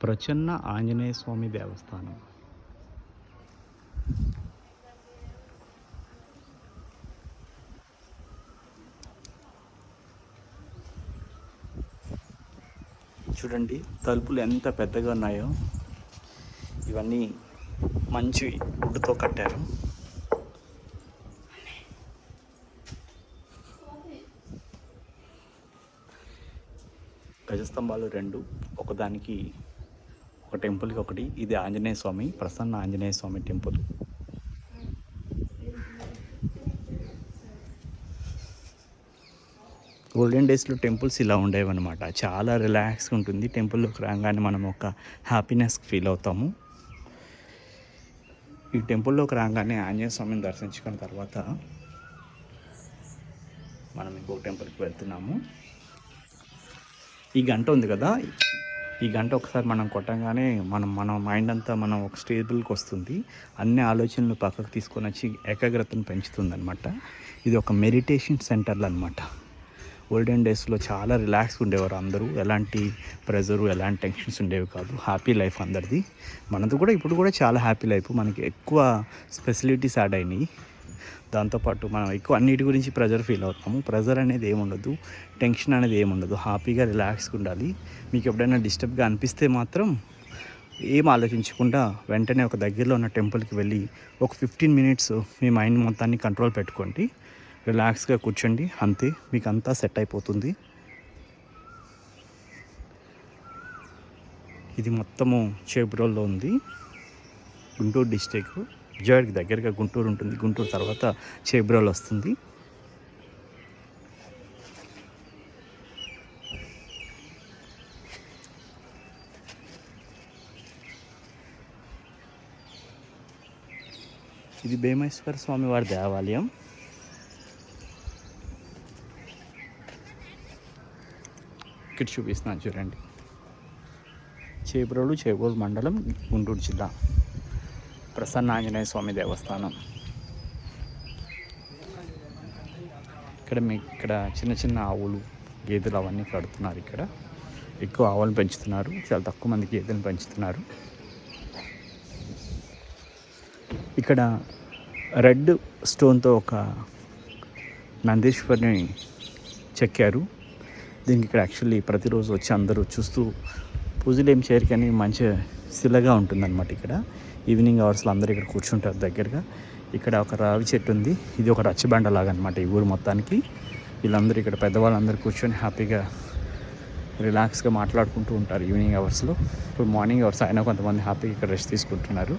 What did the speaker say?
ప్రసన్న ఆంజనేయ స్వామి దేవస్థానం. చూడండి తలుపులు ఎంత పెద్దగా ఉన్నాయో. ఇవన్నీ మంచి వుడ్తో కట్టారు. గజస్తంభాలు 2, ఒకదానికి ఒక టెంపుల్కి ఒకటి. ఇది ఆంజనేయ స్వామి, ప్రసన్న ఆంజనేయ స్వామి టెంపుల్. గోల్డెన్ డేస్లో టెంపుల్స్ ఇలా ఉండేవన్నమాట. చాలా రిలాక్స్గా ఉంటుంది. టెంపుల్లోకి రాగానే మనం ఒక హ్యాపీనెస్ ఫీల్ అవుతాము. ఈ టెంపుల్లోకి రాగానే ఆంజనేయ స్వామిని దర్శించుకున్న తర్వాత మనం ఇంకో టెంపుల్కి వెళ్తున్నాము. ఈ గంట ఉంది కదా, ఈ గంట ఒకసారి మనం కొట్టగానే మన మైండ్ అంతా మనం ఒక స్టేబుల్కి వస్తుంది. అన్ని ఆలోచనలు పక్కకు తీసుకొని వచ్చి ఏకాగ్రతను పెంచుతుంది అనమాట. ఇది ఒక మెడిటేషన్ సెంటర్లు అనమాట. ఓల్డెన్ డేస్లో చాలా రిలాక్స్గా ఉండేవారు అందరూ. ఎలాంటి ప్రెజరు, ఎలాంటి టెన్షన్స్ ఉండేవి కాదు. హ్యాపీ లైఫ్ అందరిది. మనది కూడా ఇప్పుడు కూడా చాలా హ్యాపీ లైఫ్. మనకి ఎక్కువ ఫెసిలిటీస్ యాడ్ అయినాయి. దాంతోపాటు మనం ఎక్కువ అన్నిటి గురించి ప్రెజర్ ఫీల్ అవుతాము. ప్రెజర్ అనేది ఏముండదు, టెన్షన్ అనేది ఏముండదు. హ్యాపీగా రిలాక్స్గా ఉండాలి. మీకు ఎప్పుడైనా డిస్టర్బ్గా అనిపిస్తే మాత్రం ఏం ఆలోచించకుండా వెంటనే ఒక దగ్గరలో ఉన్న టెంపుల్కి వెళ్ళి ఒక 15 మినిట్స్ మీ మైండ్ మొత్తాన్ని కంట్రోల్ పెట్టుకోండి. రిలాక్స్గా కూర్చోండి, అంతే. మీకు అంతా సెట్ అయిపోతుంది. ఇది మొత్తము చేబ్రోల్లో ఉంది. గుంటూరు డిస్టిక్, విజయవాడకి దగ్గరగా గుంటూరు ఉంటుంది. గుంటూరు తర్వాత చేబ్రోల్ వస్తుంది. ఇది భీమేశ్వర స్వామి వారి దేవాలయం. ఇక్కడ చూపిస్తున్నాను చూడండి. చేబ్రోలు మండలం, గుంటూరు జిల్లా. ప్రసన్న ఆంజనేయ స్వామి దేవస్థానం. ఇక్కడ చిన్న చిన్న ఆవులు, గేదెలు అవన్నీ కడుతున్నారు. ఇక్కడ ఎక్కువ ఆవులను పెంచుతున్నారు, చాలా తక్కువ మంది గేదెలను పెంచుతున్నారు. ఇక్కడ రెడ్ స్టోన్తో ఒక నందీశ్వరిని చెక్కారు. దీనికి ఇక్కడ యాక్చువల్లీ ప్రతిరోజు వచ్చి అందరూ చూస్తూ పూజలు ఏం చేయరు, కానీ మంచి శిలగా ఉంటుందన్నమాట. ఇక్కడ ఈవినింగ్ అవర్స్లో అందరూ ఇక్కడ కూర్చుంటారు దగ్గరగా. ఇక్కడ ఒక రావి చెట్టు ఉంది. ఇది ఒక రచ్చబండ లాగా అనమాట ఈ ఊరు మొత్తానికి. వీళ్ళందరూ ఇక్కడ పెద్దవాళ్ళందరూ కూర్చొని హ్యాపీగా రిలాక్స్గా మాట్లాడుకుంటూ ఉంటారు ఈవినింగ్ అవర్స్లో. ఇప్పుడు మార్నింగ్ అవర్స్ అయినా కొంతమంది హ్యాపీగా ఇక్కడ రెస్ట్ తీసుకుంటున్నారు.